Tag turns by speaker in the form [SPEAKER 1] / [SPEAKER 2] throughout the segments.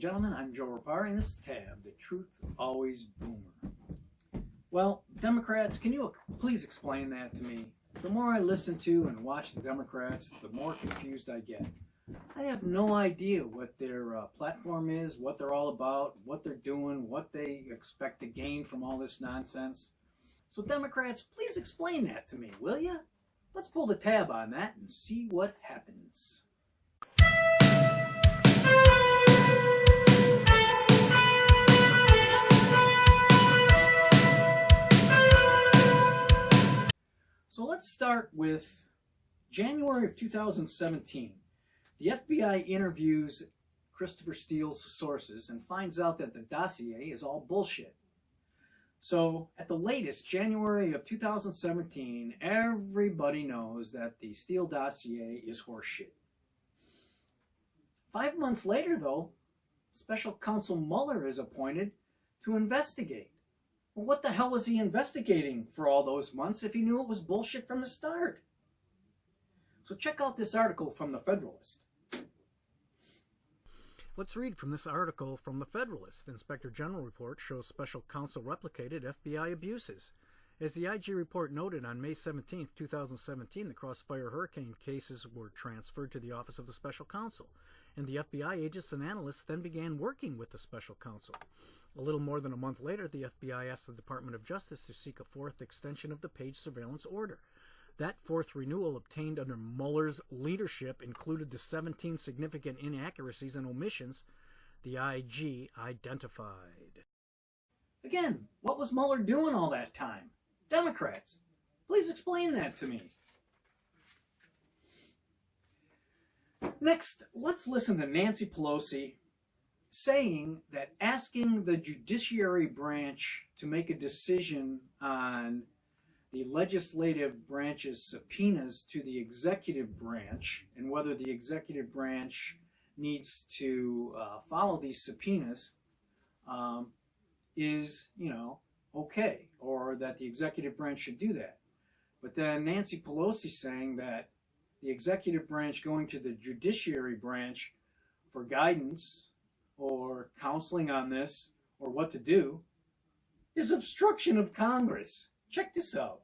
[SPEAKER 1] gentlemen, I'm Joe Rapari, and this is Tab, the truth always boomer. Well, Democrats, can you please explain that to me? The more I listen to and watch the Democrats, the more confused I get. I have no idea what their platform is, what they're all about, what they're doing, what they expect to gain from all this nonsense. So Democrats, please explain that to me, will you? Let's pull the tab on that and see what happens. So let's start with January of 2017. The FBI interviews Christopher Steele's sources and finds out that the dossier is all bullshit. So at the latest, January of 2017, everybody knows that the Steele dossier is horseshit. 5 months later, though, Special Counsel Mueller is appointed to investigate. Well, what the hell was he investigating for all those months if he knew it was bullshit from the start? So check out this article from the Federalist.
[SPEAKER 2] Let's read from this article from the Federalist. Inspector General report shows special counsel replicated FBI abuses. As the IG report noted on May 17, 2017, the Crossfire Hurricane cases were transferred to the Office of the Special Counsel, and the FBI agents and analysts then began working with the Special Counsel. A little more than a month later, the FBI asked the Department of Justice to seek a fourth extension of the Page surveillance order. That fourth renewal, obtained under Mueller's leadership, included the 17 significant inaccuracies and omissions the IG identified.
[SPEAKER 1] Again, what was Mueller doing all that time? Democrats, please explain that to me. Next, let's listen to Nancy Pelosi saying that asking the judiciary branch to make a decision on the legislative branch's subpoenas to the executive branch and whether the executive branch needs to follow these subpoenas is, okay, or that the executive branch should do that. But then Nancy Pelosi saying that the executive branch going to the judiciary branch for guidance or counseling on this or what to do is obstruction of Congress. Check this out.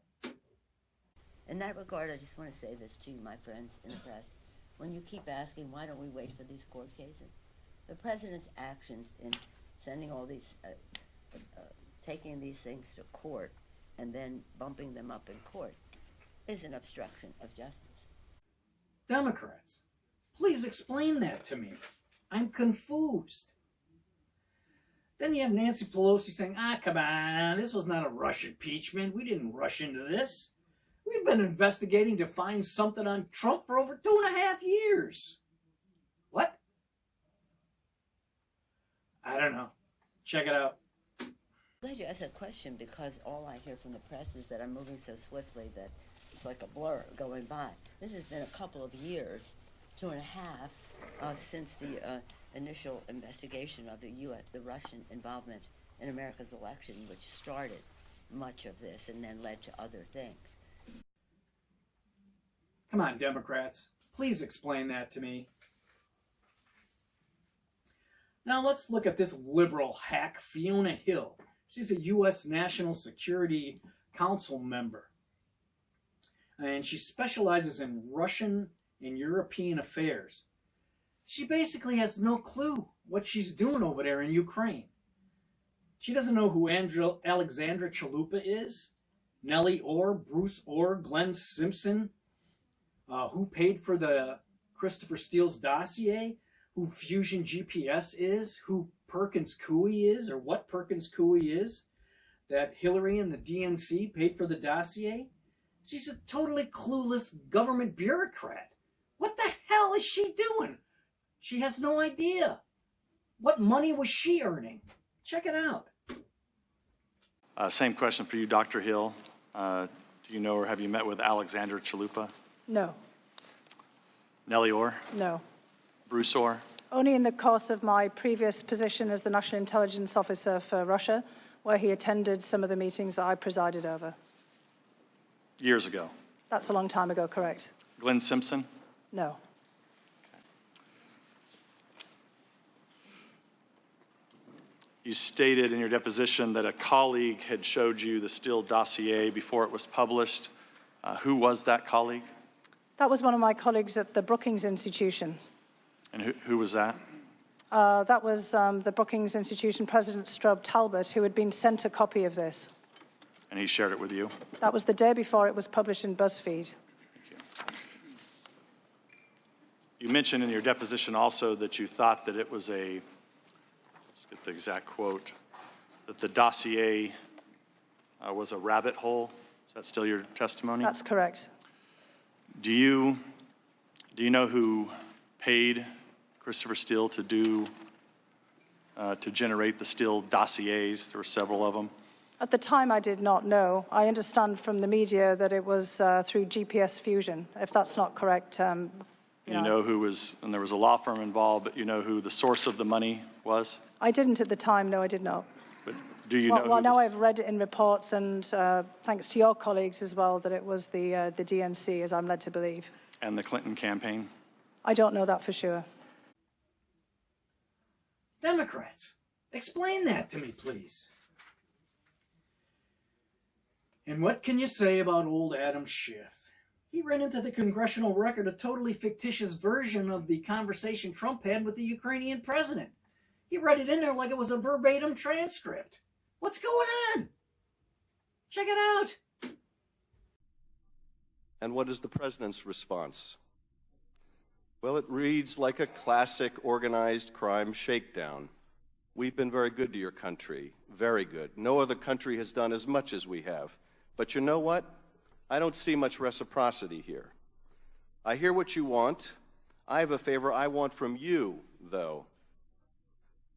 [SPEAKER 3] In that regard, I just want to say this to you, my friends in the press. When you keep asking, why don't we wait for these court cases? The president's actions in sending all these, taking these things to court and then bumping them up in court is an obstruction of justice.
[SPEAKER 1] Democrats, please explain that to me. I'm confused. Then you have Nancy Pelosi saying, come on, this was not a rush impeachment. We didn't rush into this. We've been investigating to find something on Trump for over 2.5 years. What? I don't know. Check it out.
[SPEAKER 3] I'm glad you asked that question because all I hear from the press is that I'm moving so swiftly that it's like a blur going by. This has been a couple of years, 2.5, since the initial investigation of the Russian involvement in America's election, which started much of this and then led to other things.
[SPEAKER 1] Come on, Democrats. Please explain that to me. Now let's look at this liberal hack, Fiona Hill. She's a U.S. National Security Council member. And she specializes in Russian and European affairs. She basically has no clue what she's doing over there in Ukraine. She doesn't know who Alexandra Chalupa is, Nellie Orr, Bruce Orr, Glenn Simpson, who paid for the Christopher Steele's dossier, who Fusion GPS is, who Perkins Coie is, or what Perkins Coie is, that Hillary and the DNC paid for the dossier. She's a totally clueless government bureaucrat. What the hell is she doing? She has no idea. What money was she earning? Check it out.
[SPEAKER 4] Same question for you, Dr. Hill. Do you know or have you met with Alexandra Chalupa?
[SPEAKER 5] No.
[SPEAKER 4] Nellie Orr?
[SPEAKER 5] No.
[SPEAKER 4] Bruce Orr?
[SPEAKER 5] Only in the course of my previous position as the National Intelligence Officer for Russia, where he attended some of the meetings that I presided over.
[SPEAKER 4] Years ago?
[SPEAKER 5] That's a long time ago, correct.
[SPEAKER 4] Glenn Simpson?
[SPEAKER 5] No.
[SPEAKER 4] You stated in your deposition that a colleague had showed you the Steele dossier before it was published. Who was that colleague?
[SPEAKER 5] That was one of my colleagues at the Brookings Institution.
[SPEAKER 4] And who was that?
[SPEAKER 5] That was the Brookings Institution President Strobe Talbot, who had been sent a copy of this.
[SPEAKER 4] And he shared it with you?
[SPEAKER 5] That was the day before it was published in BuzzFeed.
[SPEAKER 4] You mentioned in your deposition also that you thought that it was let's get the exact quote, that the dossier was a rabbit hole. Is that still your testimony?
[SPEAKER 5] That's correct.
[SPEAKER 4] Do you know who paid Christopher Steele to generate the Steele dossiers? There were several of them.
[SPEAKER 5] At the time, I did not know. I understand from the media that it was through GPS Fusion. If that's not correct,
[SPEAKER 4] You know who was, and there was a law firm involved, but you know who the source of the money was?
[SPEAKER 5] I didn't at the time. No, I did not.
[SPEAKER 4] But do you know?
[SPEAKER 5] Well, now I've read it in reports, and thanks to your colleagues as well, that it was the DNC, as I'm led to believe.
[SPEAKER 4] And the Clinton campaign?
[SPEAKER 5] I don't know that for sure.
[SPEAKER 1] Democrats, explain that to me, please. And what can you say about old Adam Schiff? He ran into the congressional record a totally fictitious version of the conversation Trump had with the Ukrainian president. He read it in there like it was a verbatim transcript. What's going on? Check it out.
[SPEAKER 6] And what is the president's response? Well, it reads like a classic organized crime shakedown. We've been very good to your country, very good. No other country has done as much as we have. But you know what? I don't see much reciprocity here. I hear what you want. I have a favor I want from you, though.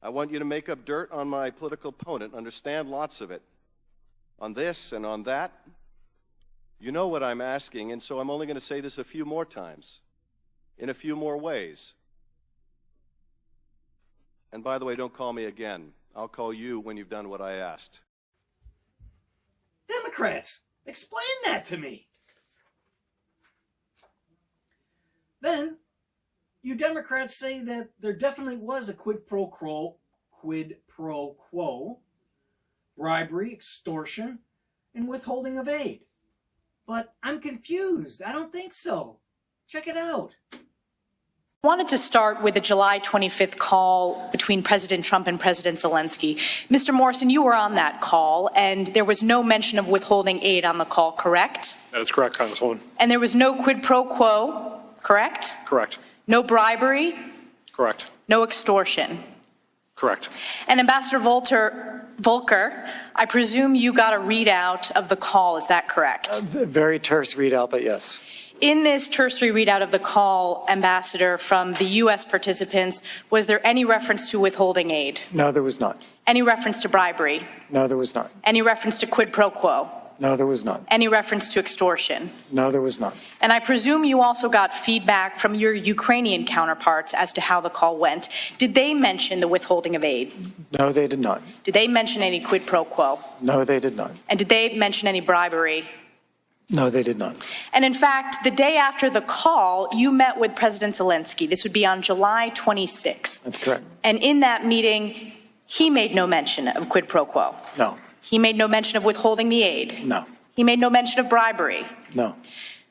[SPEAKER 6] I want you to make up dirt on my political opponent, understand lots of it. On this and on that. You know what I'm asking, and so I'm only going to say this a few more times, in a few more ways. And by the way, don't call me again. I'll call you when you've done what I asked.
[SPEAKER 1] Democrats, explain that to me. Then, you Democrats say that there definitely was a quid pro quo, bribery, extortion, and withholding of aid. But I'm confused. I don't think so. Check it out.
[SPEAKER 7] I wanted to start with the July 25th call between President Trump and President Zelensky. Mr. Morrison, you were on that call, and there was no mention of withholding aid on the call, correct?
[SPEAKER 8] That is correct, Congresswoman.
[SPEAKER 7] And there was no quid pro quo, correct?
[SPEAKER 8] Correct.
[SPEAKER 7] No bribery?
[SPEAKER 8] Correct.
[SPEAKER 7] No extortion?
[SPEAKER 8] Correct.
[SPEAKER 7] And Ambassador Volker, I presume you got a readout of the call, is that correct?
[SPEAKER 9] Very terse readout, but yes.
[SPEAKER 7] In this tertiary readout of the call, Ambassador, from the U.S. participants, was there any reference to withholding aid?
[SPEAKER 9] No, there was not.
[SPEAKER 7] Any reference to bribery?
[SPEAKER 9] No, there was not.
[SPEAKER 7] Any reference to quid pro quo?
[SPEAKER 9] No, there was not.
[SPEAKER 7] Any reference to extortion?
[SPEAKER 9] No, there was not.
[SPEAKER 7] And I presume you also got feedback from your Ukrainian counterparts as to how the call went. Did they mention the withholding of aid?
[SPEAKER 9] No, they did not.
[SPEAKER 7] Did they mention any quid pro quo?
[SPEAKER 9] No, they did not.
[SPEAKER 7] And did they mention any bribery?
[SPEAKER 9] No, they did not.
[SPEAKER 7] And in fact, the day after the call, you met with President Zelensky. This would be on July 26th.
[SPEAKER 9] That's correct.
[SPEAKER 7] And in that meeting, he made no mention of quid pro quo.
[SPEAKER 9] No.
[SPEAKER 7] He made no mention of withholding the aid.
[SPEAKER 9] No.
[SPEAKER 7] He made no mention of bribery.
[SPEAKER 9] No.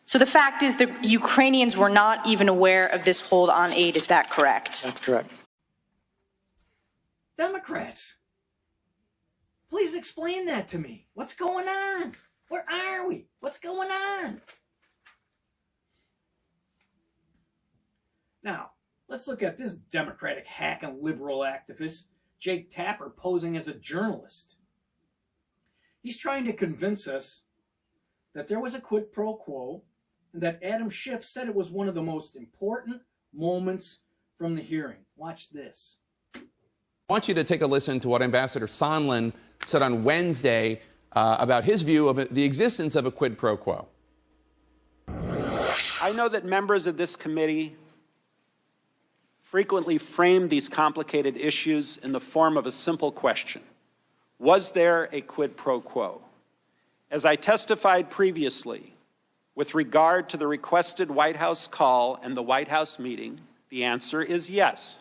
[SPEAKER 7] So the fact is the Ukrainians were not even aware of this hold on aid. Is that correct?
[SPEAKER 9] That's correct.
[SPEAKER 1] Democrats, please explain that to me. What's going on? Where are we? What's going on? Now, let's look at this Democratic hack and liberal activist, Jake Tapper, posing as a journalist. He's trying to convince us that there was a quid pro quo and that Adam Schiff said it was one of the most important moments from the hearing. Watch this.
[SPEAKER 10] I want you to take a listen to what Ambassador Sondland said on Wednesday about his view of the existence of a quid pro quo.
[SPEAKER 11] I know that members of this committee frequently frame these complicated issues in the form of a simple question. Was there a quid pro quo? As I testified previously, with regard to the requested White House call and the White House meeting, the answer is yes.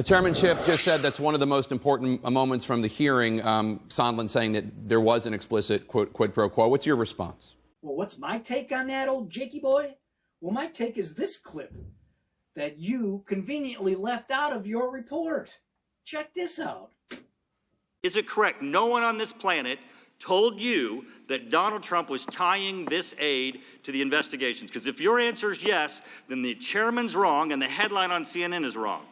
[SPEAKER 10] Chairman Schiff just said that's one of the most important moments from the hearing, Sondland saying that there was an explicit quid pro quo. What's your response?
[SPEAKER 1] Well, what's my take on that, old Jakey boy? Well, my take is this clip that you conveniently left out of your report. Check this out.
[SPEAKER 12] Is it correct? No one on this planet told you that Donald Trump was tying this aid to the investigations? Because if your answer is yes, then the chairman's wrong and the headline on CNN is wrong.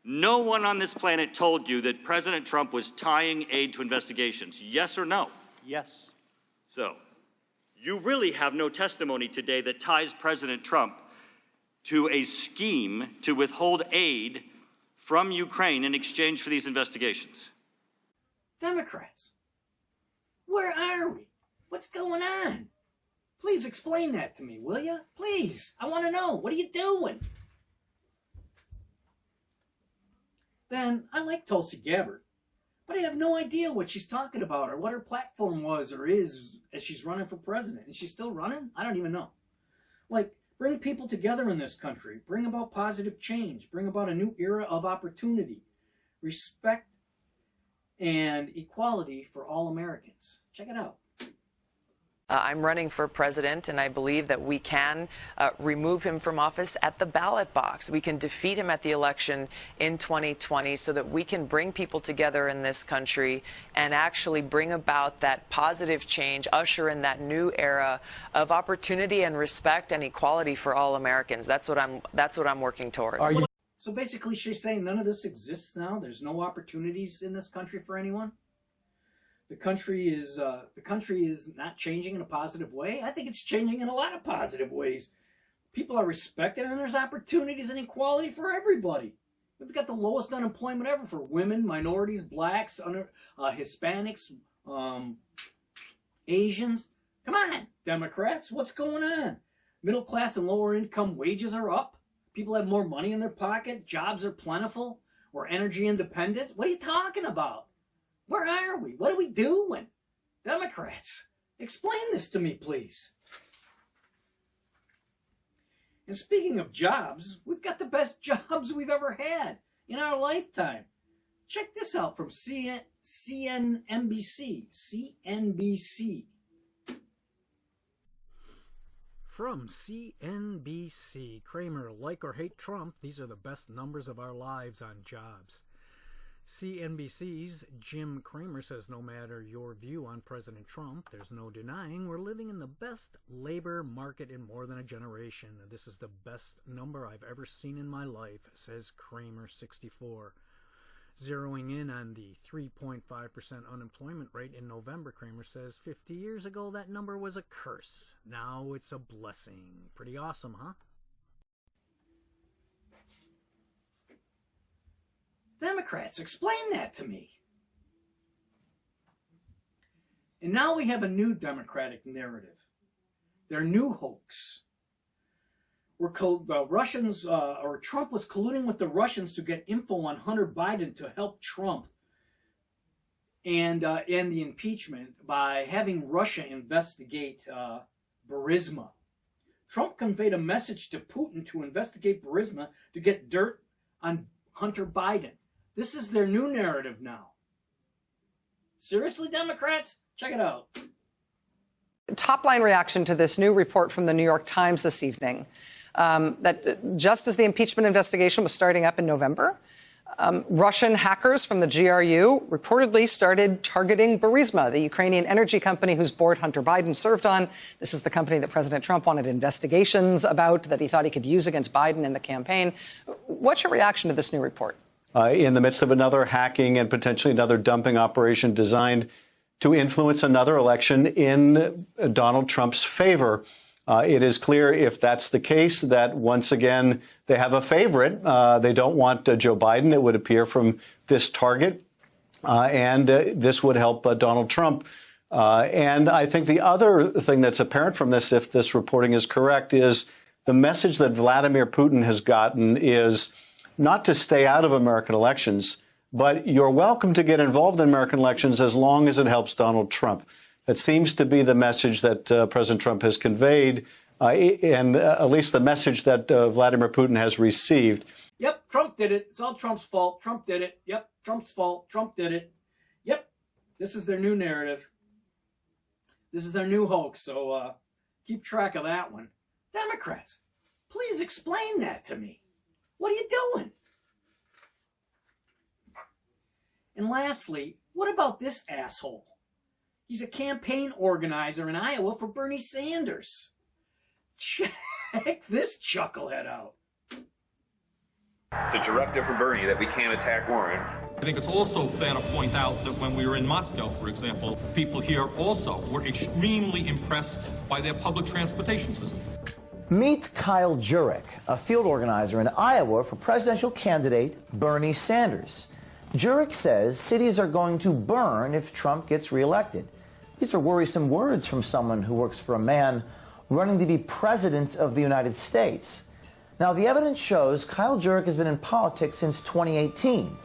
[SPEAKER 12] No one on this planet told you that President Trump was tying aid to investigations. Yes or no?
[SPEAKER 11] Yes.
[SPEAKER 12] So, you really have no testimony today that ties President Trump to a scheme to withhold aid from Ukraine in exchange for these investigations.
[SPEAKER 1] Democrats, where are we? What's going on? Please explain that to me, will you? Please, I want to know. What are you doing? Then, I like Tulsi Gabbard, but I have no idea what she's talking about or what her platform was or is as she's running for president. Is she still running? I don't even know. Like, bring people together in this country. Bring about positive change. Bring about a new era of opportunity. Respect and equality for all Americans. Check it out.
[SPEAKER 13] I'm running for president, and I believe that we can remove him from office at the ballot box. We can defeat him at the election in 2020 so that we can bring people together in this country and actually bring about that positive change, usher in that new era of opportunity and respect and equality for all Americans. That's what I'm working towards.
[SPEAKER 1] So basically she's saying none of this exists now? There's no opportunities in this country for anyone? The country is not changing in a positive way. I think it's changing in a lot of positive ways. People are respected and there's opportunities and equality for everybody. We've got the lowest unemployment ever for women, minorities, blacks, Hispanics, Asians. Come on, Democrats, what's going on? Middle class and lower income wages are up. People have more money in their pocket. Jobs are plentiful. We're energy independent. What are you talking about? Where are we? What are we doing? Democrats, explain this to me, please. And speaking of jobs, we've got the best jobs we've ever had in our lifetime. Check this out from CNBC.
[SPEAKER 2] From CNBC, Kramer, like or hate Trump, these are the best numbers of our lives on jobs. CNBC's Jim Cramer says no matter your view on President Trump, there's no denying we're living in the best labor market in more than a generation. This is the best number I've ever seen in my life, says Cramer, 64. Zeroing in on the 3.5% unemployment rate in November, Cramer says 50 years ago that number was a curse. Now it's a blessing. Pretty awesome, huh?
[SPEAKER 1] Democrats, explain that to me. And now we have a new Democratic narrative. Their new hoax. The Russians, or Trump was colluding with the Russians to get info on Hunter Biden to help Trump and the impeachment by having Russia investigate Burisma. Trump conveyed a message to Putin to investigate Burisma to get dirt on Hunter Biden. This is their new narrative now. Seriously, Democrats? Check it out.
[SPEAKER 14] Top-line reaction to this new report from the New York Times this evening, that just as the impeachment investigation was starting up in November, Russian hackers from the GRU reportedly started targeting Burisma, the Ukrainian energy company whose board Hunter Biden served on. This is the company that President Trump wanted investigations about, that he thought he could use against Biden in the campaign. What's your reaction to this new report?
[SPEAKER 15] In the midst of another hacking and potentially another dumping operation designed to influence another election in Donald Trump's favor. It is clear, if that's the case, that once again they have a favorite. They don't want Joe Biden, it would appear, from this target. And this would help Donald Trump. And I think the other thing that's apparent from this, if this reporting is correct, is the message that Vladimir Putin has gotten is not to stay out of American elections, but you're welcome to get involved in American elections as long as it helps Donald Trump. That seems to be the message that President Trump has conveyed, and at least the message that Vladimir Putin has received.
[SPEAKER 1] Yep, Trump did it. It's all Trump's fault. Trump did it. Yep, Trump's fault. Trump did it. Yep, this is their new narrative. This is their new hoax, so keep track of that one. Democrats, please explain that to me. What are you doing? And lastly, what about this asshole? He's a campaign organizer in Iowa for Bernie Sanders. Check this chucklehead out.
[SPEAKER 16] It's a directive for Bernie that we can't attack Warren.
[SPEAKER 17] I think it's also fair to point out that when we were in Moscow, for example, people here also were extremely impressed by their public transportation system.
[SPEAKER 18] Meet Kyle Jurek, a field organizer in Iowa for presidential candidate Bernie Sanders. Jurek says cities are going to burn if Trump gets reelected. These are worrisome words from someone who works for a man running to be president of the United States. Now, the evidence shows Kyle Jurek has been in politics since 2018,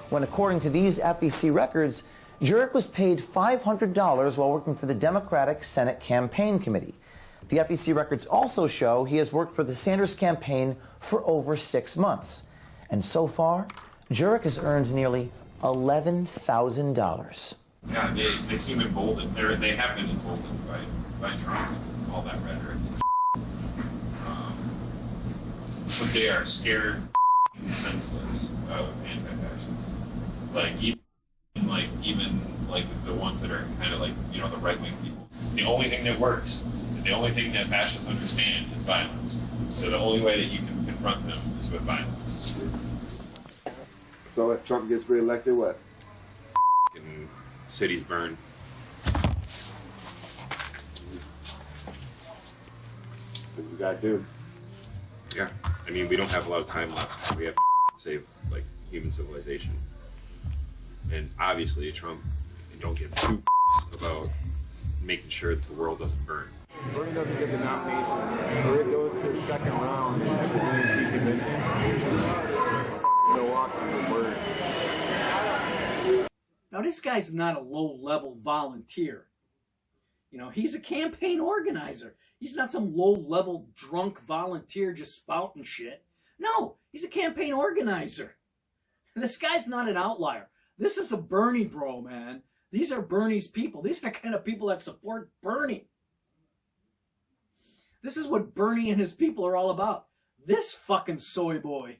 [SPEAKER 18] when, according to these FEC records, Jurek was paid $500 while working for the Democratic Senate Campaign Committee. The FEC records also show he has worked for the Sanders campaign for over 6 months. And so far, Jurek has earned nearly $11,000.
[SPEAKER 19] Yeah, they seem emboldened. They have been emboldened by Trump and all that rhetoric. But they are scared and senseless of anti-fascists. Even the ones that are kind of the right-wing people. The only thing that works, the only thing that fascists understand is violence. So the only way that you can confront them is with violence.
[SPEAKER 20] So if Trump gets reelected, what?
[SPEAKER 16] And cities burn.
[SPEAKER 20] What you gotta do?
[SPEAKER 16] Yeah, I mean, we don't have a lot of time left. We have to save human civilization. And obviously, Trump don't give two about making sure that the world doesn't burn.
[SPEAKER 21] Bernie doesn't get the nomination, or it goes to the second round at the DNC convention, Milwaukee will burn.
[SPEAKER 1] Now, this guy's not a low-level volunteer. He's a campaign organizer. He's not some low-level drunk volunteer just spouting shit. No, he's a campaign organizer. This guy's not an outlier. This is a Bernie bro, man. These are Bernie's people. These are the kind of people that support Bernie. This is what Bernie and his people are all about. This fucking soy boy.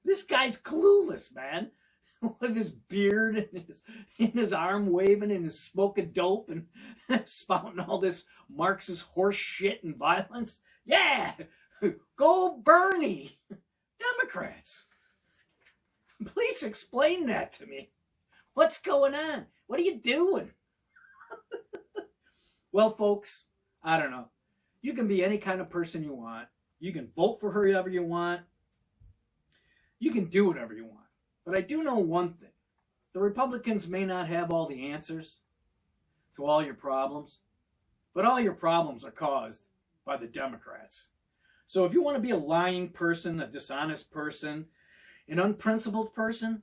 [SPEAKER 1] This guy's clueless, man. With his beard and his arm waving and his smoking dope and spouting all this Marxist horse shit and violence. Yeah! Go Bernie! Democrats! Please explain that to me. What's going on? What are you doing? Well, folks, I don't know. You can be any kind of person you want. You can vote for whoever you want. You can do whatever you want. But I do know one thing. The Republicans may not have all the answers to all your problems, but all your problems are caused by the Democrats. So if you want to be a lying person, a dishonest person, an unprincipled person,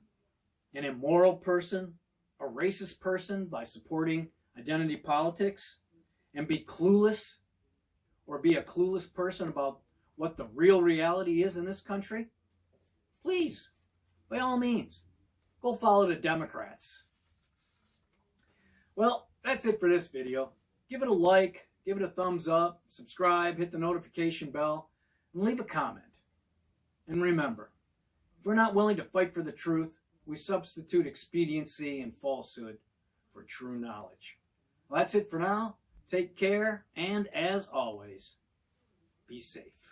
[SPEAKER 1] an immoral person, a racist person by supporting identity politics, and be clueless, or be a clueless person about what the real reality is in this country, please, by all means, go follow the Democrats. Well, that's it for this video. Give it a like, give it a thumbs up, subscribe, hit the notification bell, and leave a comment. And remember, if we're not willing to fight for the truth, we substitute expediency and falsehood for true knowledge. Well, that's it for now. Take care, and as always, be safe.